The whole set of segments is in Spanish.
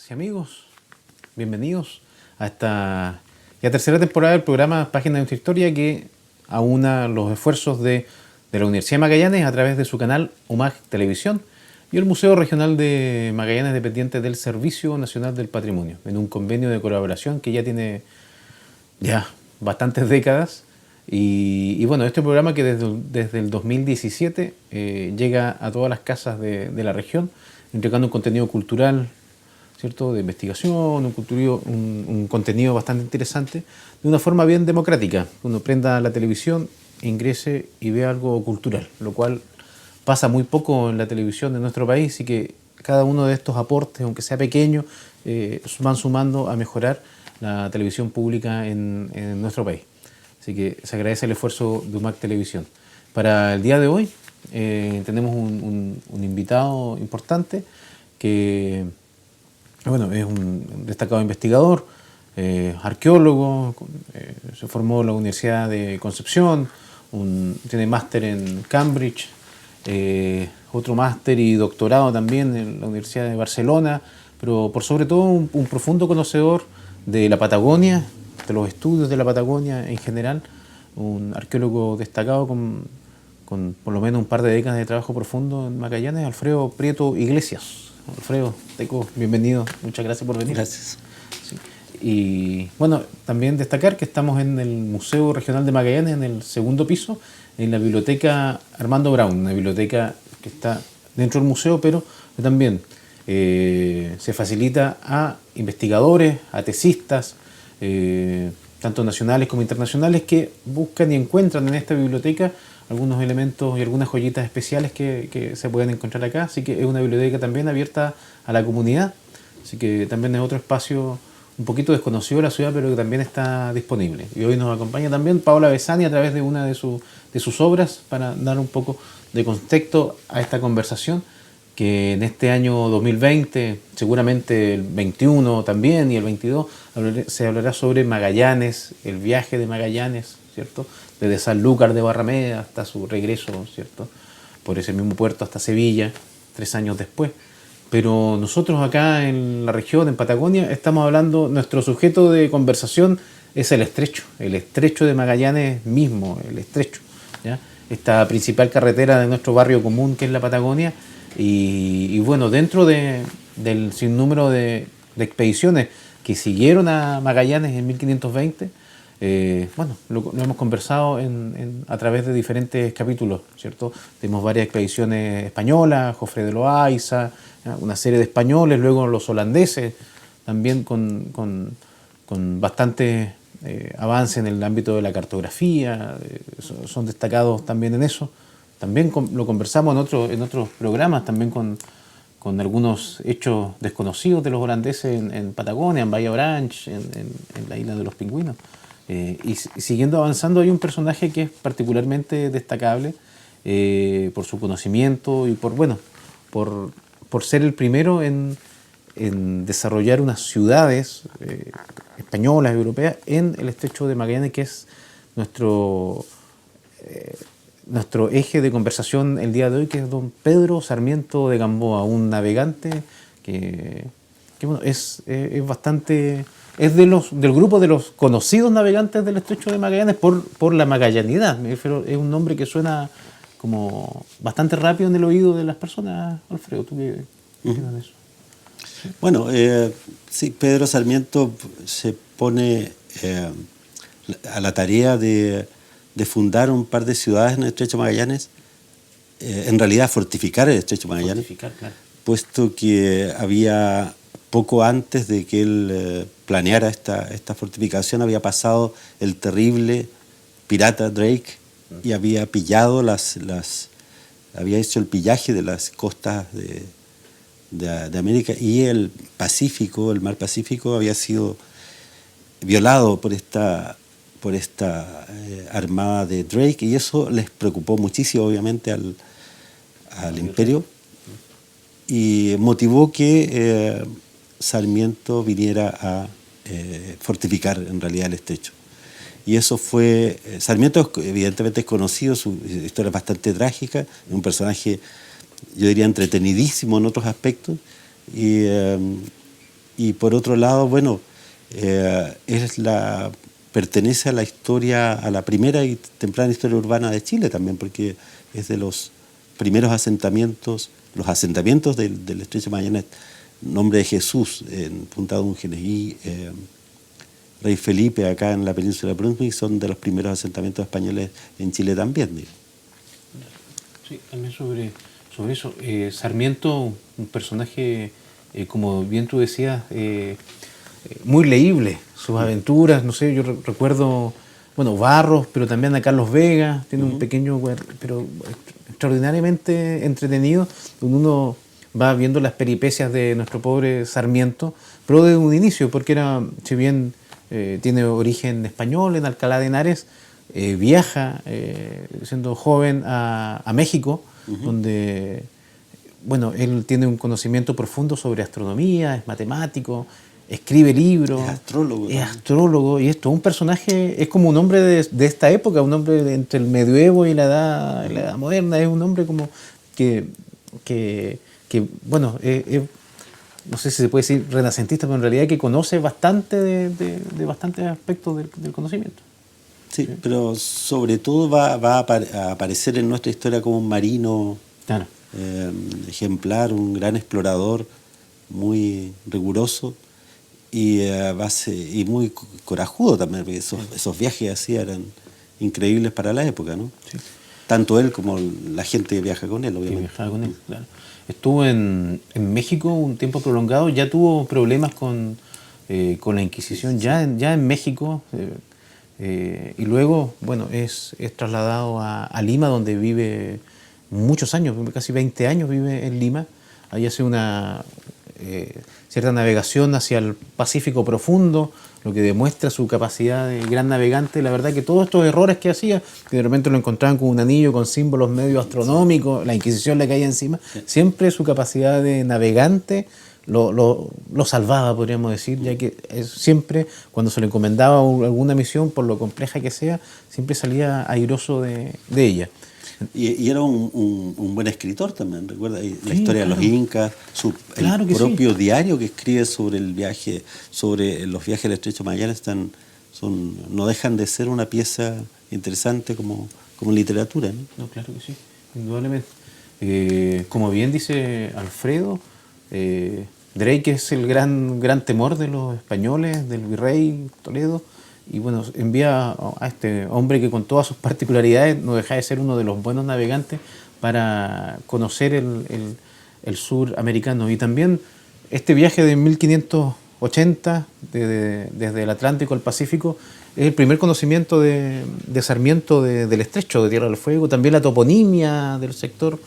y amigos, bienvenidos a esta ya tercera temporada del programa Páginas de nuestra Historia, que aúna los esfuerzos de la Universidad de Magallanes a través de su canal UMAG Televisión y el Museo Regional de Magallanes, dependiente del Servicio Nacional del Patrimonio, en un convenio de colaboración que ya tiene bastantes décadas. Y bueno, este programa que desde el 2017 llega a todas las casas de la región, entregando un contenido cultural, ¿cierto?, de investigación, un contenido bastante interesante, de una forma bien democrática. Uno prenda la televisión, ingrese y vea algo cultural, lo cual pasa muy poco en la televisión de nuestro país, y que cada uno de estos aportes, aunque sea pequeño, van sumando a mejorar la televisión pública en nuestro país. Así que se agradece el esfuerzo de UMAG Televisión. Para el día de hoy tenemos un invitado importante que, bueno, es un destacado investigador, arqueólogo, se formó en la Universidad de Concepción, tiene máster en Cambridge, otro máster y doctorado también en la Universidad de Barcelona, pero por sobre todo un profundo conocedor de la Patagonia, de los estudios de la Patagonia en general, un arqueólogo destacado con por lo menos un par de décadas de trabajo profundo en Magallanes, Alfredo Prieto Iglesias. Alfredo, Teco, bienvenido, muchas gracias por venir. Gracias. Sí. Y bueno, también destacar que estamos en el Museo Regional de Magallanes, en el segundo piso, en la biblioteca Armando Brown, una biblioteca que está dentro del museo, pero también se facilita a investigadores, a tesistas, tanto nacionales como internacionales, que buscan y encuentran en esta biblioteca algunos elementos y algunas joyitas especiales que se pueden encontrar acá. Así que es una biblioteca también abierta a la comunidad, así que también es otro espacio un poquito desconocido de la ciudad, pero que también está disponible. Y hoy nos acompaña también Paola Besani a través de una de sus obras, para dar un poco de contexto a esta conversación, que en este año 2020, seguramente el 21 también y el 22, se hablará sobre Magallanes, el viaje de Magallanes, ¿cierto?, desde Sanlúcar de Barrameda hasta su regreso, ¿cierto?, por ese mismo puerto hasta Sevilla, 3 años después. Pero nosotros acá en la región, en Patagonia, estamos hablando, nuestro sujeto de conversación es el estrecho de Magallanes mismo, el estrecho, ¿ya?, esta principal carretera de nuestro barrio común, que es la Patagonia. Y bueno, dentro del sinnúmero de expediciones que siguieron a Magallanes en 1520, bueno, lo hemos conversado a través de diferentes capítulos, ¿cierto? Tenemos varias expediciones españolas, Jofre de Loaiza, una serie de españoles, luego los holandeses, también con bastante avance en el ámbito de la cartografía, son destacados también en eso. También lo conversamos en otros programas, también con algunos hechos desconocidos de los holandeses en Patagonia, en Bahía Orange, en la isla de los Pingüinos. Y siguiendo avanzando, hay un personaje que es particularmente destacable por su conocimiento y por ser el primero en desarrollar unas ciudades españolas, europeas, en el estrecho de Magallanes, que es nuestro eje de conversación el día de hoy, que es don Pedro Sarmiento de Gamboa, un navegante que bueno, es bastante... Es del grupo de los conocidos navegantes del estrecho de Magallanes por la magallanidad. Me refiero, es un nombre que suena como bastante rápido en el oído de las personas. Alfredo, ¿tú qué opinas de eso? ¿Sí? Bueno, sí, Pedro Sarmiento se pone a la tarea de fundar un par de ciudades en el estrecho de Magallanes, en realidad fortificar el estrecho de Magallanes, Claro. Puesto que había, poco antes de que él planeara esta fortificación, había pasado el terrible pirata Drake y había pillado había hecho el pillaje de las costas de América, y el mar Pacífico había sido violado por esta armada de Drake, y eso les preocupó muchísimo, obviamente, al imperio, y motivó que Sarmiento viniera a fortificar en realidad el estrecho. Y eso fue... Sarmiento evidentemente es conocido, su historia es bastante trágica, es un personaje, yo diría, entretenidísimo en otros aspectos, y Y por otro lado, bueno, pertenece a la historia, a la primera y temprana historia urbana de Chile también, porque es de los primeros asentamientos, los asentamientos del Estrecho Magallanes, Nombre de Jesús en Punta Dungenes y Rey Felipe acá en la península de Brunswick son de los primeros asentamientos españoles en Chile también. Digo. Sí, también sobre eso. Sarmiento, un personaje, como bien tú decías, muy leíble, sus aventuras, no sé, yo recuerdo, bueno, Barros, pero también a Carlos Vega, tiene un pequeño, pero extraordinariamente entretenido, donde uno va viendo las peripecias de nuestro pobre Sarmiento, pero desde un inicio, porque era, si bien tiene origen español en Alcalá de Henares, viaja siendo joven a México, donde, bueno, él tiene un conocimiento profundo sobre astronomía, es matemático, escribe libros, es astrólogo, y esto, un personaje, es como un hombre de esta época, un hombre entre el medioevo y la edad moderna, es un hombre como que bueno, no sé si se puede decir renacentista, pero en realidad que conoce bastante de bastantes aspectos del conocimiento. Sí, pero sobre todo va a aparecer en nuestra historia como un marino Claro. ejemplar, un gran explorador, muy riguroso y muy corajudo también, porque esos viajes así eran increíbles para la época, ¿no? Sí. Tanto él como la gente que viaja con él, obviamente. Que viajaba con él, claro. Estuvo en México un tiempo prolongado, ya tuvo problemas con la Inquisición, ya en México, y luego, bueno, es trasladado a Lima, donde vive muchos años, casi 20 años vive en Lima. Ahí hace una cierta navegación hacia el Pacífico profundo, lo que demuestra su capacidad de gran navegante. La verdad que todos estos errores que hacía, que de repente lo encontraban con un anillo con símbolos medio astronómicos, la Inquisición le caía encima, siempre su capacidad de navegante lo salvaba, podríamos decir, ya que siempre, cuando se le encomendaba alguna misión, por lo compleja que sea, siempre salía airoso de ella. Y era un buen escritor también, recuerda la historia de los incas, el propio diario que escribe sobre el viaje, sobre los viajes del Estrecho Magallanes, no dejan de ser una pieza interesante como literatura, ¿no? No, claro que sí, indudablemente. Como bien dice Alfredo, Drake es el gran temor de los españoles, del virrey Toledo. Y bueno, envía a este hombre que con todas sus particularidades no deja de ser uno de los buenos navegantes para conocer el sur americano. Y también este viaje de 1580, desde el Atlántico al Pacífico, es el primer conocimiento de Sarmiento del estrecho de Tierra del Fuego. También la toponimia del sector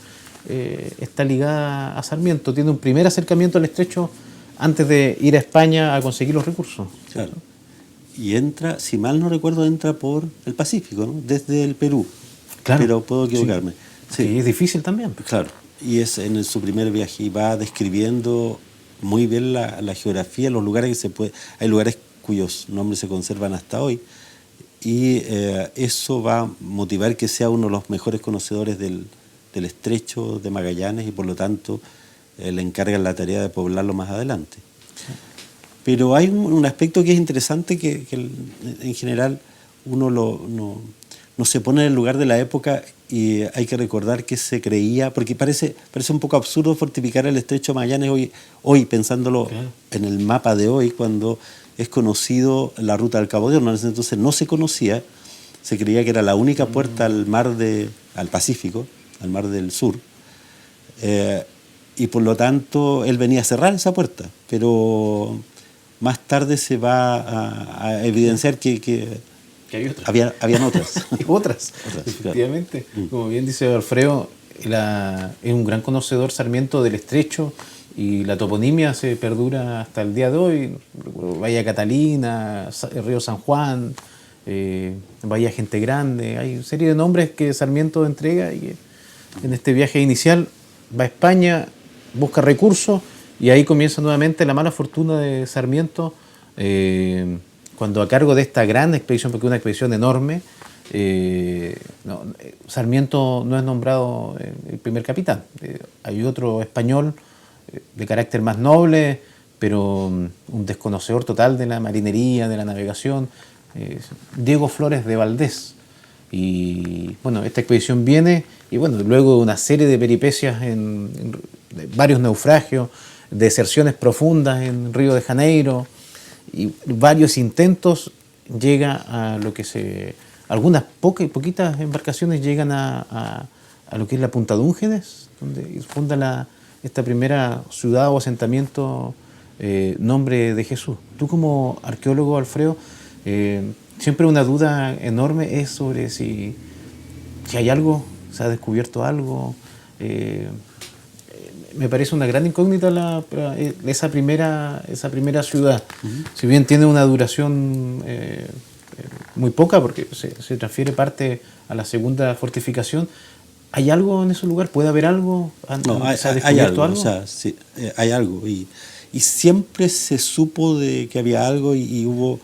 está ligada a Sarmiento. Tiene un primer acercamiento al estrecho antes de ir a España a conseguir los recursos. Claro. Y entra, si mal no recuerdo, entra por el Pacífico, ¿no? Desde el Perú. Claro. Pero puedo equivocarme. Sí. Sí, es difícil también. Claro. Y es en su primer viaje y va describiendo muy bien la geografía, los lugares hay lugares cuyos nombres se conservan hasta hoy. Y eso va a motivar que sea uno de los mejores conocedores del estrecho de Magallanes y por lo tanto le encargan la tarea de poblarlo más adelante. Sí. Pero hay un aspecto que es interesante que en general uno no se pone en el lugar de la época y hay que recordar que se creía, porque parece un poco absurdo fortificar el Estrecho de Magallanes hoy pensándolo en el mapa de hoy, cuando es conocido la ruta del Cabo de Hornos. Entonces no se conocía, se creía que era la única puerta al Pacífico, al mar del sur, y por lo tanto él venía a cerrar esa puerta, pero más tarde se va a evidenciar que hay otras. Habían otras. otras, efectivamente. Claro. Como bien dice Alfredo, es un gran conocedor Sarmiento del estrecho y la toponimia se perdura hasta el día de hoy. Bahía Catalina, el río San Juan, Bahía Gente Grande. Hay una serie de nombres que Sarmiento entrega y que en este viaje inicial va a España, busca recursos. Y ahí comienza nuevamente la mala fortuna de Sarmiento, cuando a cargo de esta gran expedición, porque es una expedición enorme, Sarmiento no es nombrado el primer capitán. Hay otro español de carácter más noble, pero un desconocedor total de la marinería, de la navegación, Diego Flores de Valdés. Y bueno, esta expedición viene y bueno, luego de una serie de peripecias de varios naufragios, deserciones profundas en Río de Janeiro y varios intentos, llega a lo que algunas poquitas embarcaciones llegan a lo que es la Punta Dúngenes, donde funda esta primera ciudad o asentamiento, Nombre de Jesús. Tú como arqueólogo, Alfredo, siempre una duda enorme es sobre si hay algo, se ha descubierto algo. Me parece una gran incógnita esa primera ciudad. Uh-huh. Si bien tiene una duración muy poca, porque se transfiere parte a la segunda fortificación, ¿hay algo en ese lugar? ¿Puede haber algo? No, ¿se ha descubierto algo? O sea, sí, hay algo. Y siempre se supo de que había algo y hubo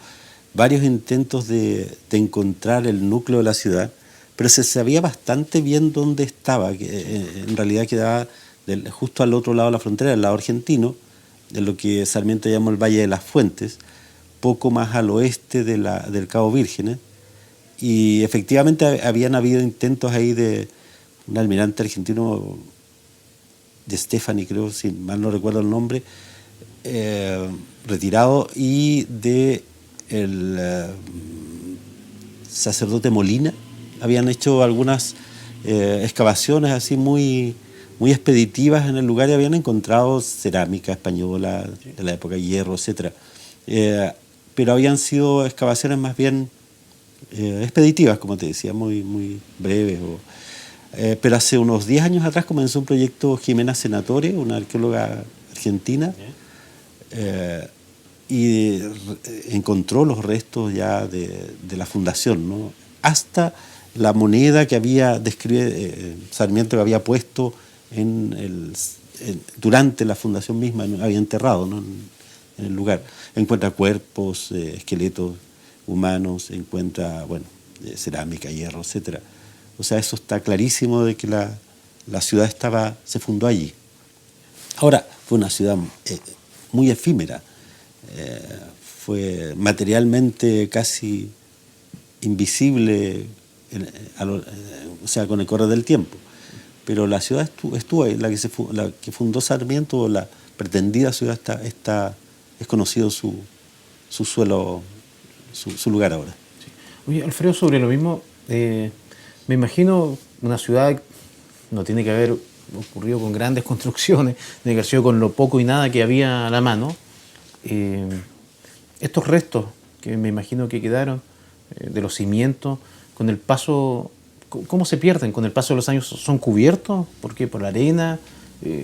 varios intentos de encontrar el núcleo de la ciudad, pero se sabía bastante bien dónde estaba, que en realidad quedaba justo al otro lado de la frontera, del lado argentino, de lo que Sarmiento llamó el Valle de las Fuentes, poco más al oeste del Cabo Vírgenes, y efectivamente habían habido intentos ahí de un almirante argentino, de Stefani, creo, si mal no recuerdo el nombre, retirado, y de el sacerdote Molina. Habían hecho algunas excavaciones así muy expeditivas en el lugar y habían encontrado cerámica española de la época de hierro, etc. Pero habían sido excavaciones más bien expeditivas, como te decía, muy breves. Pero hace unos 10 años atrás comenzó un proyecto Jimena Senatore, una arqueóloga argentina, y encontró los restos ya de la fundación, ¿no? Hasta la moneda que Sarmiento que había puesto durante la fundación misma, había enterrado, ¿no? en el lugar. Encuentra cuerpos, esqueletos humanos, encuentra cerámica, hierro, etc. O sea, eso está clarísimo de que la ciudad se fundó allí. Ahora, fue una ciudad muy efímera. Fue materialmente casi invisible, o sea, con el correr del tiempo. Pero la ciudad estuvo ahí, la que fundó Sarmiento, la pretendida ciudad, es conocido su suelo, su lugar ahora. Sí. Oye, Alfredo, sobre lo mismo, me imagino una ciudad no tiene que haber ocurrido con grandes construcciones, tiene que haber sido con lo poco y nada que había a la mano. Estos restos que me imagino que quedaron de los cimientos, con el paso, ¿cómo se pierden? ¿Con el paso de los años son cubiertos? ¿Por qué? ¿Por la arena?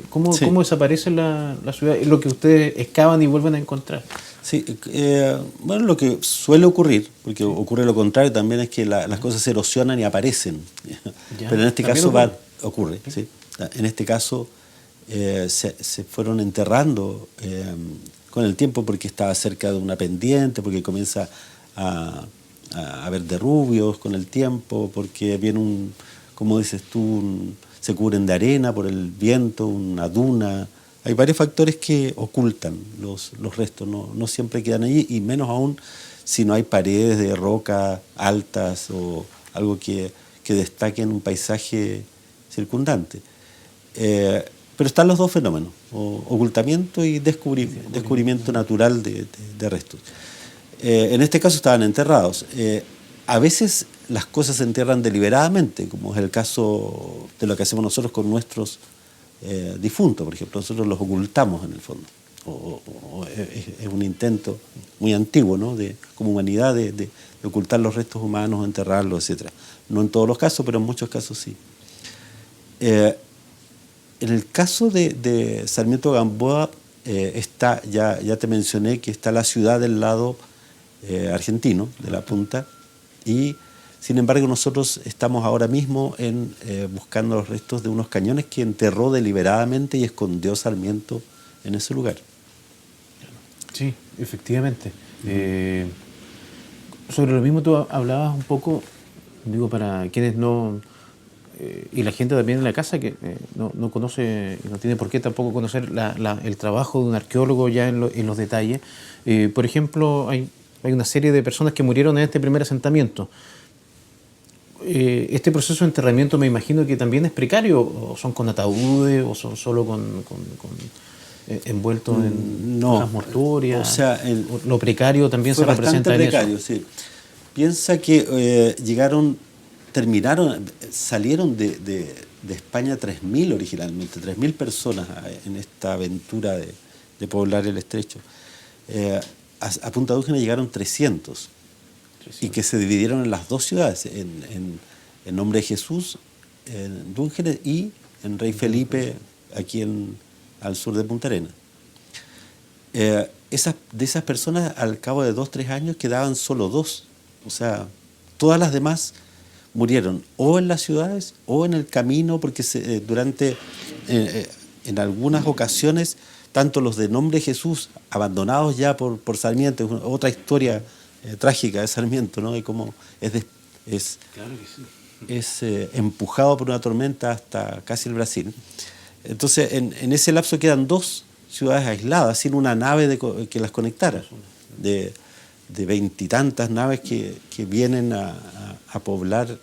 ¿Cómo desaparece la ciudad? Es lo que ustedes excavan y vuelven a encontrar. Sí, lo que suele ocurrir, porque ocurre lo contrario también, es que las cosas se erosionan y aparecen. Ya, pero en este caso ocurre. ¿Sí? ¿Sí? En este caso se fueron enterrando con el tiempo porque estaba cerca de una pendiente, porque comienza a haber derrubios con el tiempo, porque viene como dices tú, se cubren de arena por el viento, una duna. Hay varios factores que ocultan los restos, no siempre quedan allí, y menos aún si no hay paredes de roca altas o algo que destaquen un paisaje circundante. Pero están los dos fenómenos, ocultamiento y descubrimiento natural de restos. En este caso estaban enterrados. A veces las cosas se entierran deliberadamente, como es el caso de lo que hacemos nosotros con nuestros difuntos, por ejemplo. Nosotros los ocultamos en el fondo. Es un intento muy antiguo, ¿no? Como humanidad de ocultar los restos humanos, enterrarlos, etc. No en todos los casos, pero en muchos casos sí. En el caso de Sarmiento Gamboa, ya te mencioné que está la ciudad del lado argentino, de la punta, y sin embargo nosotros estamos ahora mismo buscando los restos de unos cañones que enterró deliberadamente y escondió Sarmiento en ese lugar. Sí, efectivamente. Sobre lo mismo tú hablabas un poco, digo, para quienes no y la gente también en la casa que no conoce, no tiene por qué tampoco conocer el trabajo de un arqueólogo ya en los detalles. Por ejemplo, hay una serie de personas que murieron en este primer asentamiento. Este proceso de enterramiento me imagino que también es precario, o son con ataúdes, o son solo envueltos en cajas mortuorias. O sea, lo precario también se representa en eso. Precario, sí. Piensa que salieron de España 3.000 originalmente, 3.000 personas en esta aventura de poblar el estrecho. A Punta Dúngenes llegaron 300. Y que se dividieron en las dos ciudades, en Nombre de Jesús, en Dúngenes, y en Rey Felipe, aquí al sur de Punta Arenas. De esas personas, al cabo de 2-3 años, quedaban solo 2. O sea, todas las demás murieron o en las ciudades o en el camino, porque en algunas ocasiones, tanto los de Nombre de Jesús, abandonados ya por Sarmiento, otra historia trágica de Sarmiento, ¿no? Y cómo claro que sí. es empujado por una tormenta hasta casi el Brasil. Entonces, en ese lapso quedan 2 ciudades aisladas, sin una nave que las conectara, de 20 y tantas naves que vienen a poblar.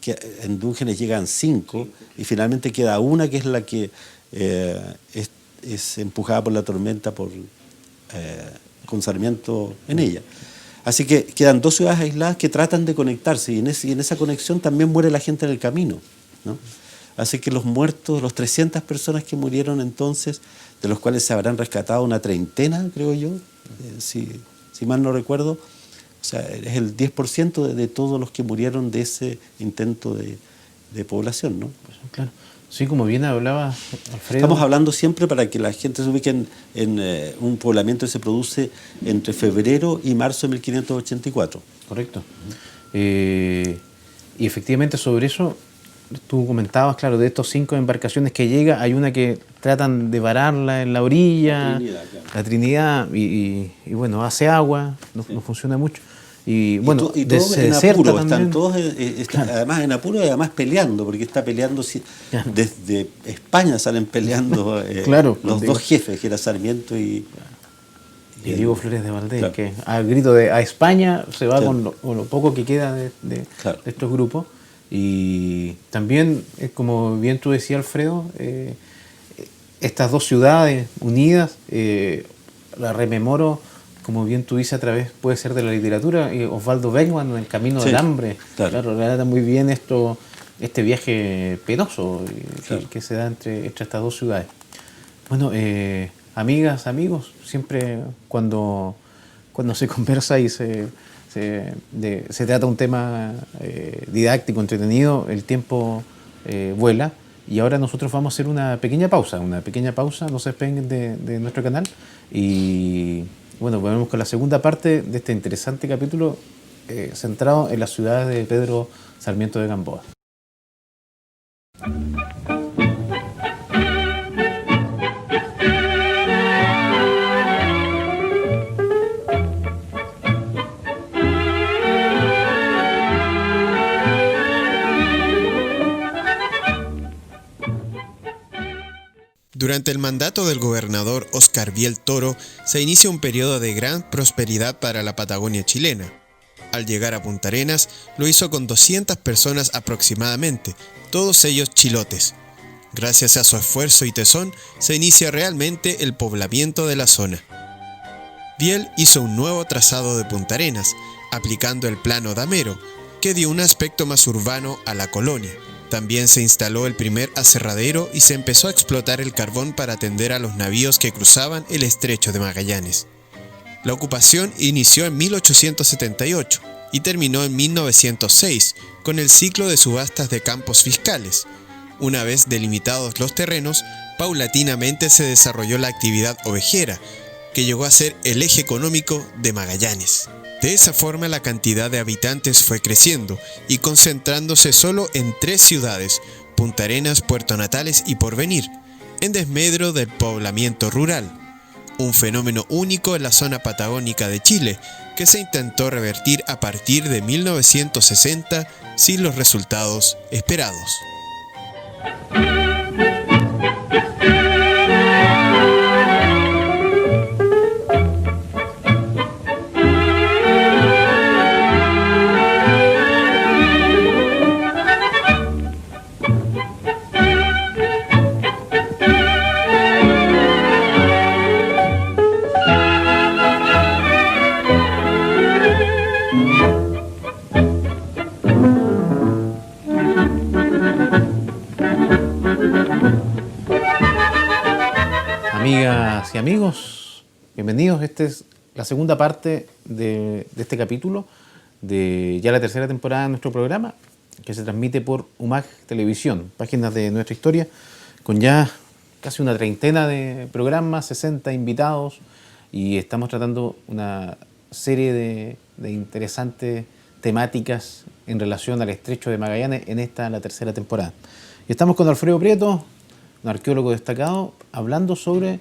Que en Dúngenes llegan 5 y finalmente queda una, que es la que es empujada por la tormenta con Sarmiento en ella. Así que quedan 2 ciudades aisladas que tratan de conectarse, y en esa conexión también muere la gente en el camino, ¿no? Así que los muertos, los 300 personas que murieron entonces, de los cuales se habrán rescatado una treintena, creo yo, si mal no recuerdo, o sea, es el 10% de todos los que murieron de ese intento de población, ¿no? Claro. Sí, como bien hablaba Alfredo. Estamos hablando siempre, para que la gente se ubique, en un poblamiento que se produce entre febrero y marzo de 1584. Correcto. Y efectivamente sobre eso, tú comentabas, claro, de estos 5 embarcaciones que llega, hay una que tratan de vararla en la orilla, la Trinidad, y bueno, hace agua, no funciona mucho. Y bueno, y todos en apuro, están todos claro. Además en apuro, y además peleando, porque está peleando, claro. Desde España salen peleando claro, los 2 jefes, que era Sarmiento y Diego Flores de Valdés, claro. que al grito de a España se va, claro. con lo poco que queda de estos grupos. Y también, como bien tú decías, Alfredo, estas 2 ciudades unidas, la rememoro, como bien tú dices, a través, puede ser de la literatura, Osvaldo Beckmann, El Camino del Hambre, claro, relata muy bien este viaje penoso que se da entre estas 2 ciudades. Bueno, amigas, amigos, siempre cuando se conversa y se trata un tema didáctico, entretenido, el tiempo vuela. Y ahora nosotros vamos a hacer una pequeña pausa, no se despeguen de nuestro canal. Y bueno, volvemos con la segunda parte de este interesante capítulo centrado en las ciudades de Pedro Sarmiento de Gamboa. Durante el mandato del gobernador Óscar Biel Toro se inicia un periodo de gran prosperidad para la Patagonia chilena. Al llegar a Punta Arenas, lo hizo con 200 personas aproximadamente, todos ellos chilotes. Gracias a su esfuerzo y tesón, se inicia realmente el poblamiento de la zona. Biel hizo un nuevo trazado de Punta Arenas, aplicando el plano damero, que dio un aspecto más urbano a la colonia. También se instaló el primer aserradero y se empezó a explotar el carbón para atender a los navíos que cruzaban el estrecho de Magallanes. La ocupación inició en 1878 y terminó en 1906 con el ciclo de subastas de campos fiscales. Una vez delimitados los terrenos, paulatinamente se desarrolló la actividad ovejera, que llegó a ser el eje económico de Magallanes. De esa forma la cantidad de habitantes fue creciendo y concentrándose solo en 3 ciudades, Punta Arenas, Puerto Natales y Porvenir, en desmedro del poblamiento rural. Un fenómeno único en la zona patagónica de Chile, que se intentó revertir a partir de 1960 sin los resultados esperados. Amigas y amigos, bienvenidos. Esta es la segunda parte de este capítulo de ya la tercera temporada de nuestro programa, que se transmite por UMAG Televisión, páginas de nuestra historia, con ya casi una treintena de programas, 60 invitados, y estamos tratando una serie de interesantes temáticas en relación al Estrecho de Magallanes en esta, la tercera temporada. Y estamos con Alfredo Prieto, un arqueólogo destacado, hablando sobre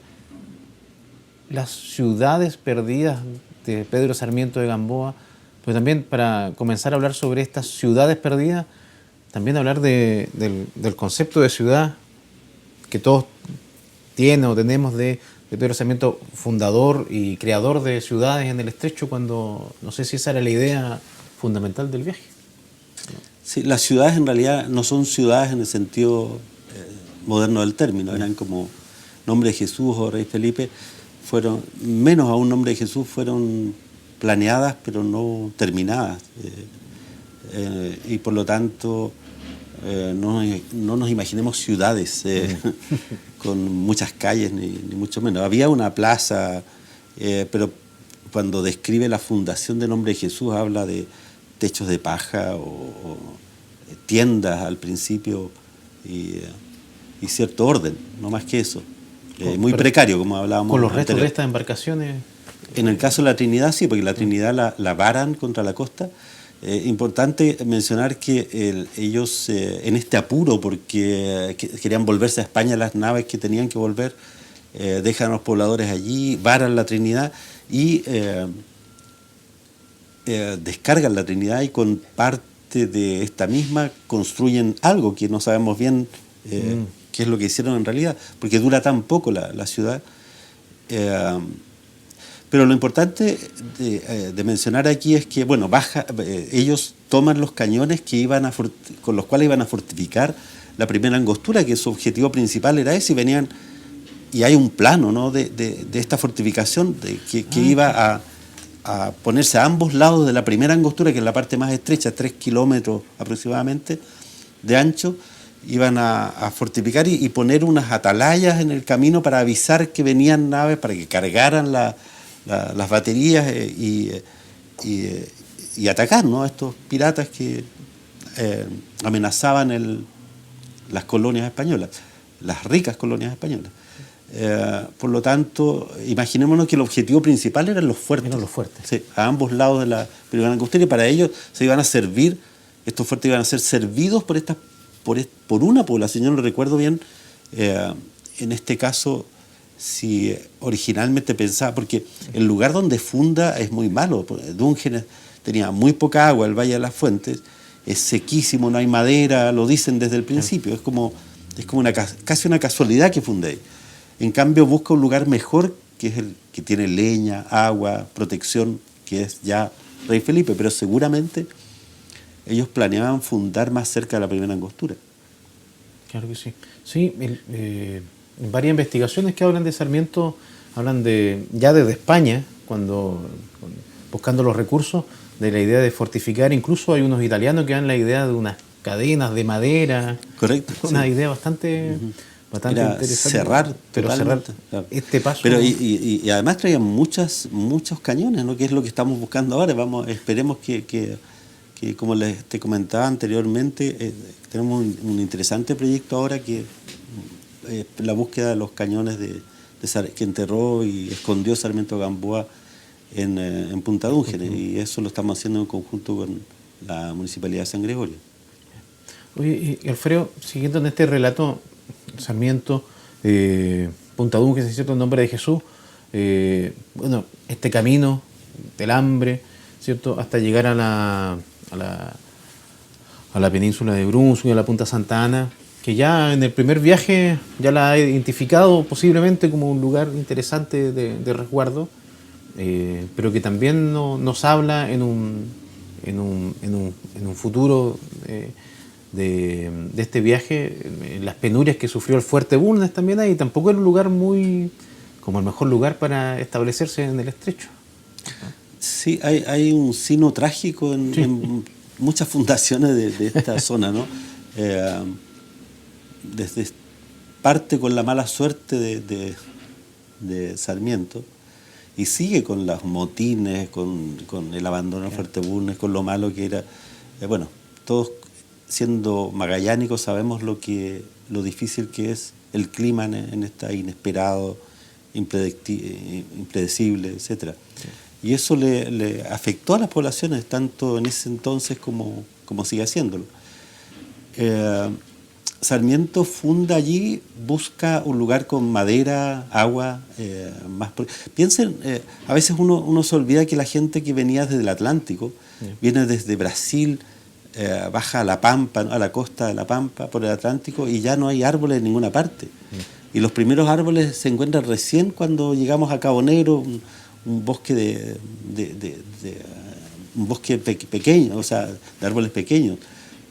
las ciudades perdidas de Pedro Sarmiento de Gamboa, pero también para comenzar a hablar sobre estas ciudades perdidas, también hablar del concepto de ciudad que todos tienen o tenemos de Pedro Sarmiento, fundador y creador de ciudades en el Estrecho, cuando no sé si esa era la idea fundamental del viaje. Sí, las ciudades en realidad no son ciudades en el sentido moderno del término, eran como Nombre de Jesús o Rey Felipe, fueron, menos aún Nombre de Jesús, fueron planeadas pero no terminadas, y por lo tanto no nos imaginemos ciudades con muchas calles ni mucho menos. Había una plaza, pero cuando describe la fundación de Nombre de Jesús habla de techos de paja o tiendas al principio y cierto orden, no más que eso. Muy precario, como hablábamos. ¿Con los restos de estas embarcaciones? En el caso de la Trinidad, sí, porque la Trinidad la varan contra la costa. Importante mencionar que ellos, en este apuro, porque querían volverse a España las naves que tenían que volver, dejan a los pobladores allí, varan la Trinidad y descargan la Trinidad, y con parte de esta misma construyen algo que no sabemos bien qué es lo que hicieron en realidad, porque dura tan poco la ciudad. Pero lo importante de mencionar aquí es que, bueno, ellos toman los cañones con los cuales iban a fortificar la primera angostura, que su objetivo principal era ese, y hay un plano, ¿no?, de esta fortificación que iba a ponerse a ambos lados de la primera angostura, que es la parte más estrecha, 3 kilómetros aproximadamente de ancho. Iban a fortificar y poner unas atalayas en el camino para avisar que venían naves, para que cargaran las baterías y atacar, ¿no?, a estos piratas que amenazaban las colonias españolas, las ricas colonias españolas. Por lo tanto, imaginémonos que el objetivo principal eran los fuertes. Sí, a ambos lados de la primera angostura, y para ellos se iban a servir, estos fuertes iban a ser servidos por una población. Yo no recuerdo bien, en este caso, si originalmente pensaba, porque el lugar donde funda es muy malo. Dungenes tenía muy poca agua, el Valle de las Fuentes es sequísimo, no hay madera, lo dicen desde el principio, es como casi una casualidad que funde ahí. En cambio busca un lugar mejor, que es el que tiene leña, agua, protección, que es ya Rey Felipe, pero seguramente ellos planeaban fundar más cerca de la primera angostura. Claro que sí. Sí, varias investigaciones que hablan de Sarmiento, hablan ya desde España, buscando los recursos, de la idea de fortificar. Incluso hay unos italianos que dan la idea de unas cadenas de madera. Correcto. Una sí. idea bastante interesante. Cerrar claro. Este paso. Pero y además traían muchos cañones, ¿no?, que es lo que estamos buscando ahora. Esperemos que como te comentaba anteriormente, tenemos un interesante proyecto ahora, que la búsqueda de los cañones que enterró y escondió Sarmiento Gamboa en Punta Dúngenes, y eso lo estamos haciendo en conjunto con la Municipalidad de San Gregorio. Oye, y Alfredo, siguiendo en este relato, Sarmiento, Punta Dúngenes, ¿cierto?, en Nombre de Jesús, bueno, este camino del hambre, ¿cierto? Hasta llegar a la península de Brunswick, a la Punta Santa Ana, que ya en el primer viaje ya la ha identificado posiblemente como un lugar interesante de resguardo, pero que también nos habla en un futuro de este viaje, las penurias que sufrió el Fuerte Bulnes también ahí. Tampoco era un lugar como el mejor lugar para establecerse en el estrecho. Sí, hay un sino trágico en muchas fundaciones de esta zona, ¿no? Desde parte con la mala suerte de Sarmiento y sigue con los motines, con el abandono de Fuerte Bulnes, con lo malo que era. Bueno, todos siendo magallánicos sabemos lo difícil que es el clima en esta inesperado, impredecible, etcétera. Y eso le afectó a las poblaciones, tanto en ese entonces como sigue haciéndolo. Sarmiento funda allí, busca un lugar con madera, agua, más... Piensen, a veces uno se olvida que la gente que venía desde el Atlántico, viene desde Brasil, baja a la Pampa, a la costa de la Pampa, por el Atlántico, y ya no hay árboles en ninguna parte. Y los primeros árboles se encuentran recién cuando llegamos a Cabo Negro, un bosque un bosque pequeño, o sea, de árboles pequeños,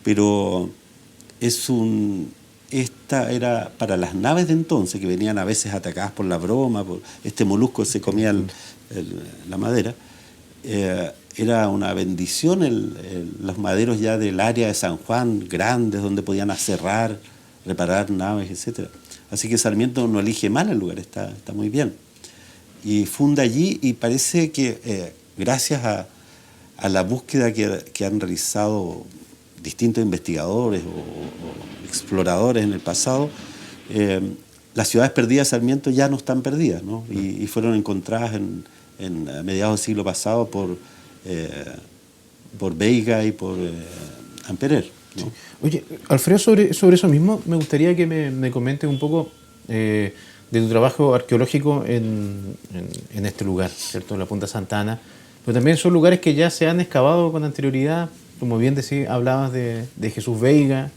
pero esta era para las naves de entonces, que venían a veces atacadas por la broma, por este molusco que se comía la madera, era una bendición los maderos ya del área de San Juan, grandes, donde podían aserrar, reparar naves, etc. Así que Sarmiento no elige mal el lugar, está muy bien. Y funda allí, y parece que gracias a la búsqueda que han realizado distintos investigadores o exploradores en el pasado, las ciudades perdidas de Sarmiento ya no están perdidas, ¿no? Y fueron encontradas a mediados del siglo pasado por Veiga y por Amperer, ¿no? Sí. Oye, Alfredo, sobre eso mismo, me gustaría que me comentes un poco de tu trabajo arqueológico en este lugar, ¿cierto? En la Punta Santa Ana. Pero también son lugares que ya se han excavado con anterioridad. Como bien hablabas de Jesús Veiga.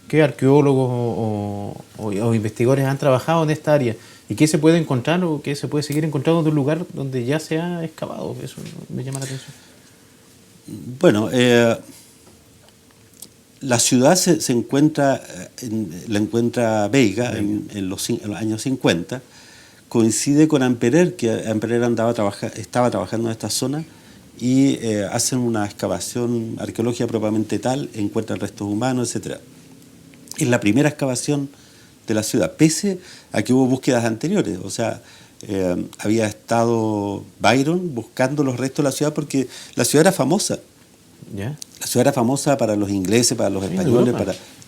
¿Qué arqueólogos o investigadores han trabajado en esta área? ¿Y qué se puede encontrar o qué se puede seguir encontrando de un lugar donde ya se ha excavado? Eso me llama la atención. Bueno, la ciudad se encuentra, la encuentra Veiga en los años 50, coincide con Amperer, que Amperer estaba trabajando en esta zona, y hacen una excavación arqueológica propiamente tal, encuentran restos humanos, etc. Es la primera excavación de la ciudad, pese a que hubo búsquedas anteriores. O sea, había estado Byron buscando los restos de la ciudad porque la ciudad era famosa. ¿Ya? La ciudad era famosa para los ingleses, para los españoles,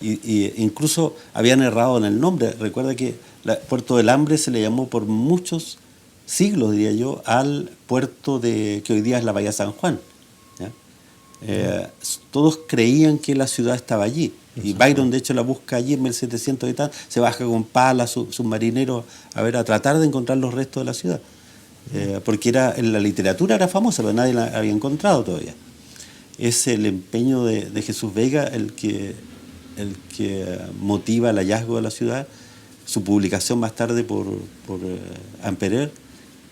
y incluso habían errado en el nombre. Recuerda que Puerto del Hambre se le llamó por muchos siglos, diría yo, al puerto que hoy día es la Bahía San Juan, ¿ya? Todos creían que la ciudad estaba allí, y Byron de hecho la busca allí en 1700 y tal, se baja con palas, submarineros, a tratar de encontrar los restos de la ciudad, porque en la literatura era famosa, pero nadie la había encontrado todavía. Es el empeño de Jesús Veiga el que motiva el hallazgo de la ciudad, su publicación más tarde por Amperer,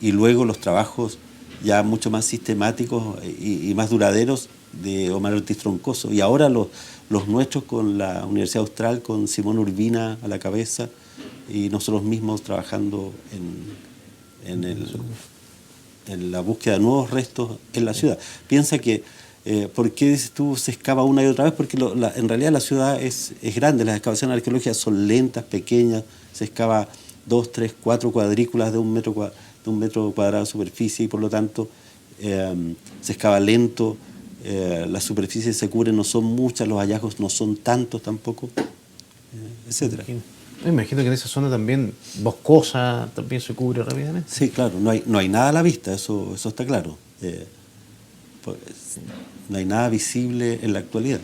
y luego los trabajos ya mucho más sistemáticos y más duraderos de Omar Ortiz Troncoso. Y ahora los nuestros con la Universidad Austral, con Simón Urbina a la cabeza, y nosotros mismos trabajando en la búsqueda de nuevos restos en la ciudad. Piensa que, ¿por qué dices tú se excava una y otra vez? Porque en realidad la ciudad es grande, las excavaciones arqueológicas son lentas, pequeñas, se excava 2, 3, 4 cuadrículas de un metro cuadrado de superficie, y por lo tanto se excava lento, las superficies se cubren, no son muchas, los hallazgos no son tantos tampoco, etcétera. Me imagino que en esa zona también boscosa también se cubre rápidamente. Sí, claro, no hay nada a la vista, eso está claro. Pues, no hay nada visible en la actualidad.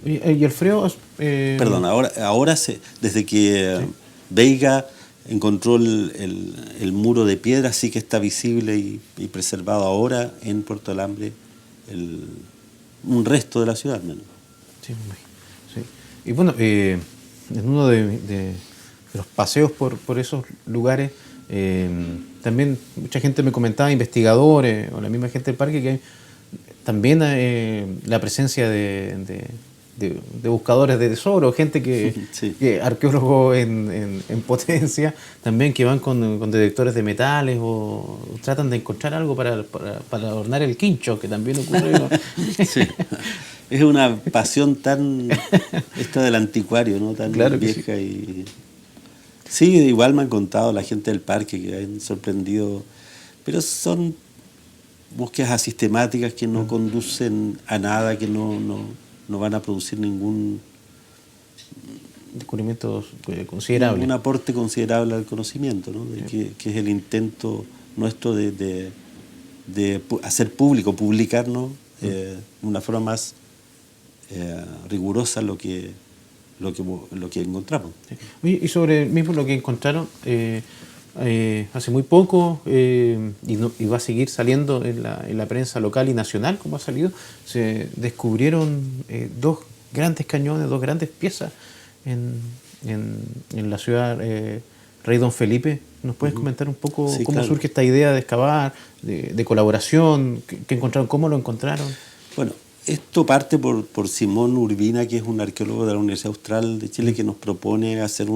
Y Alfredo... Perdón, ahora desde que Veiga encontró el muro de piedra, sí que está visible y preservado ahora en Puerto del Hambre, un resto de la ciudad menos. Sí, me imagino. Sí. Y bueno, en uno de los paseos por esos lugares, también mucha gente me comentaba, investigadores o la misma gente del parque, que hay también la presencia de buscadores de tesoro, gente Sí. que arqueólogos en potencia, también que van con detectores de metales o tratan de encontrar algo para adornar el quincho, que también ocurre, ¿no? Sí. Es una pasión tan esta del anticuario, ¿no? Tan Claro que vieja y sí, igual me han contado la gente del parque que han sorprendido, pero son búsquedas asistemáticas que no conducen a nada, que no van a producir ningún Descubrimientos considerables. un aporte considerable al conocimiento, ¿no? Que es el intento nuestro de hacer público, publicarnos de una forma más rigurosa lo que encontramos. Sí. Oye, y sobre mismo lo que encontraron hace muy poco y va a seguir saliendo en la prensa local y nacional, como ha salido, se descubrieron dos grandes cañones, dos grandes piezas en la ciudad Rey Don Felipe. ¿Nos puedes comentar un poco Sí, cómo claro. surge esta idea de excavar, de colaboración, que encontraron, cómo lo encontraron? Bueno, esto parte por Simón Urbina, que es un arqueólogo de la Universidad Austral de Chile, que nos propone hacer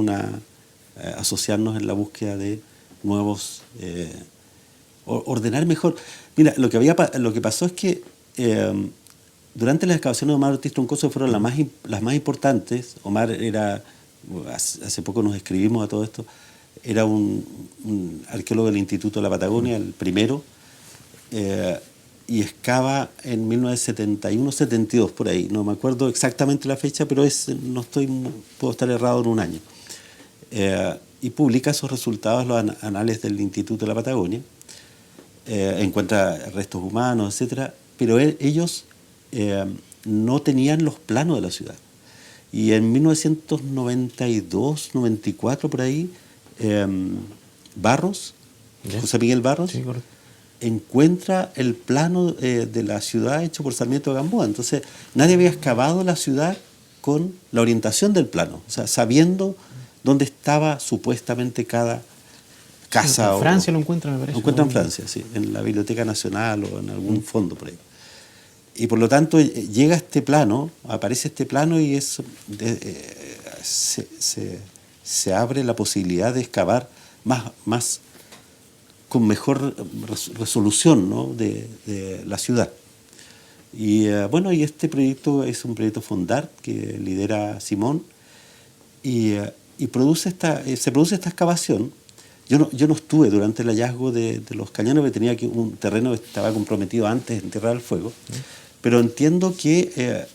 asociarnos en la búsqueda de nuevos, ordenar mejor. Mira, lo que pasó es que durante las excavaciones de Omar Ortiz Troncoso fueron las más importantes. Omar era, hace poco nos escribimos a todo esto, era un arqueólogo del Instituto de la Patagonia, el primero, y excava en 1971-72, por ahí. No me acuerdo exactamente la fecha, pero puedo estar errado en un año. Y publica esos resultados en los anales del Instituto de la Patagonia. Encuentra restos humanos, etc. Pero ellos no tenían los planos de la ciudad. Y en 1992, 94, por ahí, Barros, ¿Ya? José Miguel Barros, Sí, correcto. encuentra el plano de la ciudad hecho por Sarmiento de Gamboa. Entonces, nadie había excavado la ciudad con la orientación del plano, o sea, sabiendo dónde estaba supuestamente cada casa. En Francia lo encuentra, me parece. Lo encuentra en ¿no? Francia, sí, en la Biblioteca Nacional o en algún fondo por ahí. Y por lo tanto, llega este plano, aparece este plano y se abre la posibilidad de excavar más con mejor resolución, ¿no? de la ciudad. Y bueno, y este proyecto es un proyecto Fondart que lidera Simón y se produce esta excavación. Yo no estuve durante el hallazgo de los cañones, porque tenía un terreno que estaba comprometido antes en Tierra del Fuego, pero entiendo que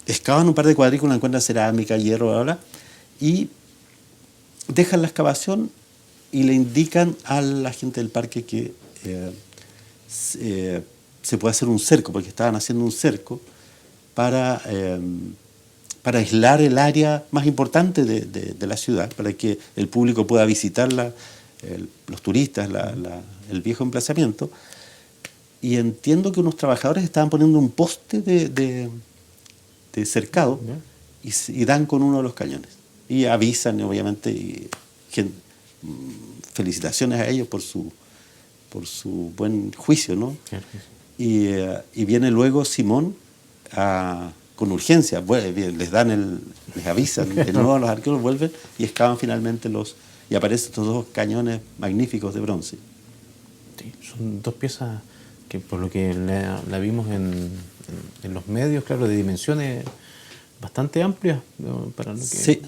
excavan un par de cuadrículas, encuentran cerámica, hierro, bla, bla, y dejan la excavación y le indican a la gente del parque que se puede hacer un cerco, porque estaban haciendo un cerco para aislar el área más importante de la ciudad, para que el público pueda visitarla, los turistas, el viejo emplazamiento. Y entiendo que unos trabajadores estaban poniendo un poste de cercado y dan con uno de los cañones. Y avisan, obviamente, felicitaciones a ellos por su buen juicio, ¿no? Claro que sí. Y viene luego Simón con urgencia, les avisan de nuevo a los arqueólogos, vuelven y excavan finalmente y aparecen estos dos cañones magníficos de bronce. Sí, son dos piezas que por lo que la vimos en los medios, claro, de dimensiones bastante amplias, ¿no? Para lo que... Sí.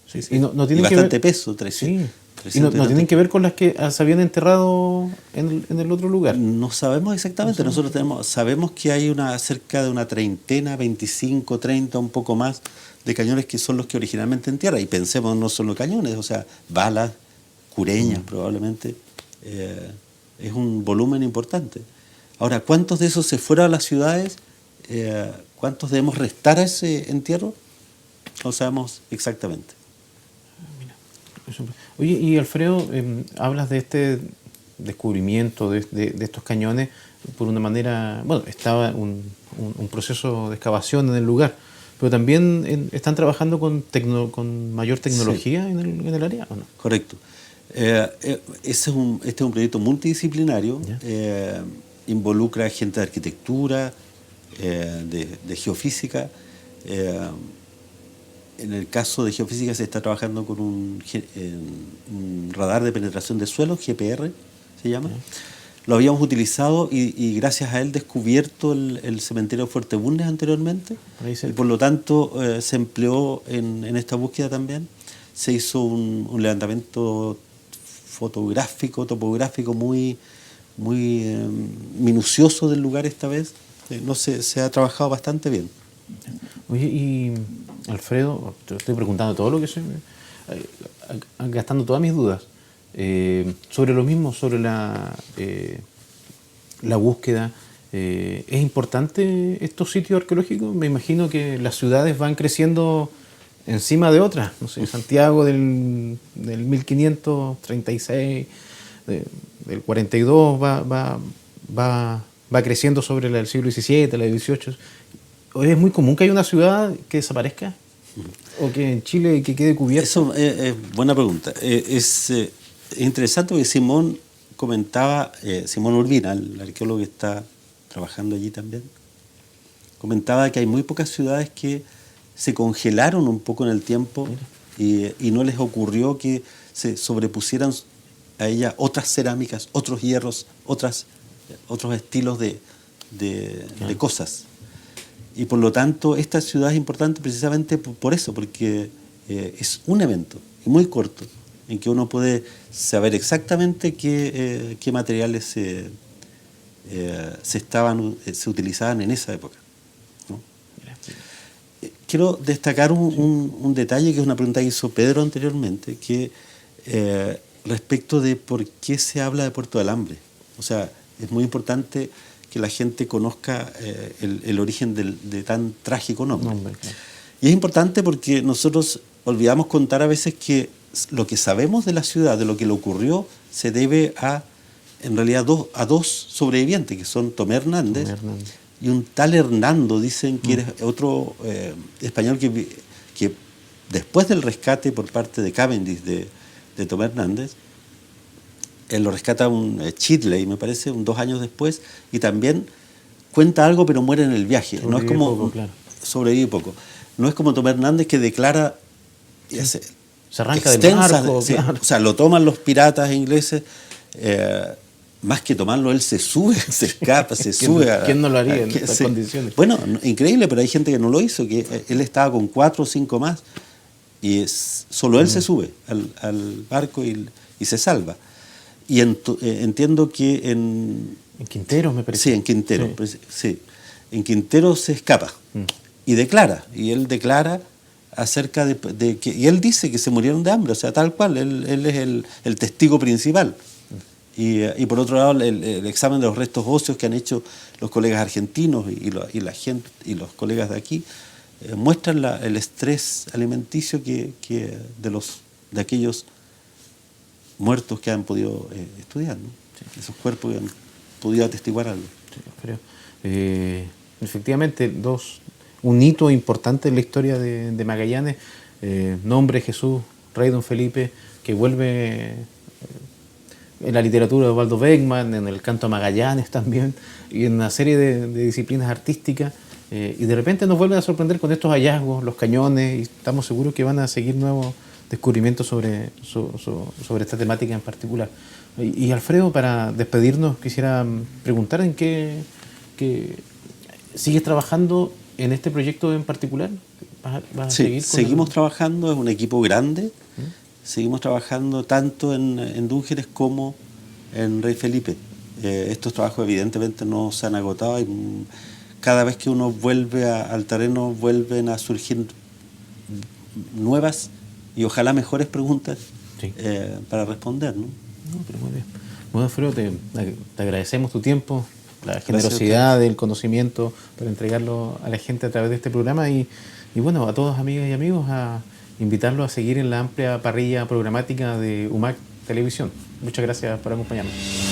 Sí. Y no tienen bastante que ver... peso, 300. Sí. Y no tienen que ver con las que se habían enterrado en el otro lugar. No sabemos exactamente. Nosotros sabemos que hay cerca de una treintena, 25, 30, un poco más, de cañones que son los que originalmente entierran. Y pensemos, no solo cañones, o sea, balas, cureñas probablemente. Es un volumen importante. Ahora, ¿cuántos de esos se fueron a las ciudades? ¿Cuántos debemos restar a ese entierro? No sabemos exactamente. Oye, y Alfredo, hablas de este descubrimiento de estos cañones por una manera, bueno, estaba un proceso de excavación en el lugar, pero también están trabajando con mayor tecnología en el área, ¿o no? Correcto. Este es un proyecto multidisciplinario, involucra gente de arquitectura, de geofísica. En el caso de geofísica se está trabajando con un radar de penetración de suelo, GPR se llama. Lo habíamos utilizado y gracias a él descubierto el cementerio Fuerte Bulnes anteriormente. Y por lo tanto se empleó en esta búsqueda también. Se hizo un levantamiento fotográfico, topográfico muy minucioso del lugar esta vez. Se ha trabajado bastante bien. Oye, y Alfredo, te estoy preguntando todo lo que sé, gastando todas mis dudas, sobre lo mismo, sobre la búsqueda. ¿Es importante estos sitios arqueológicos? Me imagino que las ciudades van creciendo encima de otras. No sé, Santiago del 1536, del 42 va creciendo sobre la del siglo XVII, la del XVIII. ¿Es muy común que haya una ciudad que desaparezca? ¿O que en Chile que quede cubierta? Eso es buena pregunta. Es interesante porque Simón comentaba, Simón Urbina, el arqueólogo que está trabajando allí también, comentaba que hay muy pocas ciudades que se congelaron un poco en el tiempo y no les ocurrió que se sobrepusieran a ella otras cerámicas, otros hierros, otros estilos de cosas. Y por lo tanto, esta ciudad es importante precisamente por eso, porque es un evento y muy corto, en que uno puede saber exactamente qué materiales se utilizaban en esa época, ¿no? Quiero destacar un detalle, que es una pregunta que hizo Pedro anteriormente, que respecto de por qué se habla de Puerto del Hambre. O sea, es muy importante que la gente conozca el origen de tan trágico nombre. Claro. Y es importante porque nosotros olvidamos contar a veces que lo que sabemos de la ciudad, de lo que le ocurrió, se debe en realidad a dos sobrevivientes, que son Tomé Hernández y un tal Hernando, dicen que era otro español que después del rescate por parte de Cavendish de Tomé Hernández, él lo rescata un Chidley, me parece, 2 años después, y también cuenta algo, pero muere en el viaje. No es como poco, claro. Sobrevive poco. No es como Tomé Hernández, que declara se arranca del barco, claro. O sea, lo toman los piratas ingleses, más que tomarlo, él se sube, se escapa, se sube. ¿Quién no lo haría en estas condiciones? Bueno, increíble, pero hay gente que no lo hizo, que él estaba con 4 o 5 más, y solo él se sube al barco y se salva. Y entiendo que en Quinteros, me parece. Sí, en Quinteros. Sí. En Quinteros se escapa y declara. Y él declara acerca de que... Y él dice que se murieron de hambre, o sea, tal cual. Él es el testigo principal. Y por otro lado, el examen de los restos óseos que han hecho los colegas argentinos y la gente y los colegas de aquí muestran el estrés alimenticio que de aquellos muertos que han podido estudiar, ¿no? Sí. Esos cuerpos que han podido atestiguar algo. Sí, creo. Efectivamente, un hito importante en la historia de Magallanes, nombre Jesús, rey don Felipe, que vuelve en la literatura de Osvaldo Beckman, en el canto a Magallanes también, y en una serie de disciplinas artísticas, y de repente nos vuelven a sorprender con estos hallazgos, los cañones, y estamos seguros que van a seguir nuevos descubrimientos sobre esta temática en particular. Y Alfredo, para despedirnos, quisiera preguntar en qué sigues trabajando en este proyecto en particular. ¿Vas a seguir con seguimos trabajando, es un equipo grande. Seguimos trabajando tanto en Dúngeres como en Rey Felipe. Estos trabajos evidentemente no se han agotado y cada vez que uno vuelve al terreno vuelven a surgir nuevas y ojalá mejores preguntas para responder, ¿no? No, pero muy bien. Bueno, Alfredo, te agradecemos tu tiempo, la generosidad del conocimiento para entregarlo a la gente a través de este programa y bueno, a todos amigas y amigos, invitarlos a seguir en la amplia parrilla programática de UMAC Televisión. Muchas gracias por acompañarnos.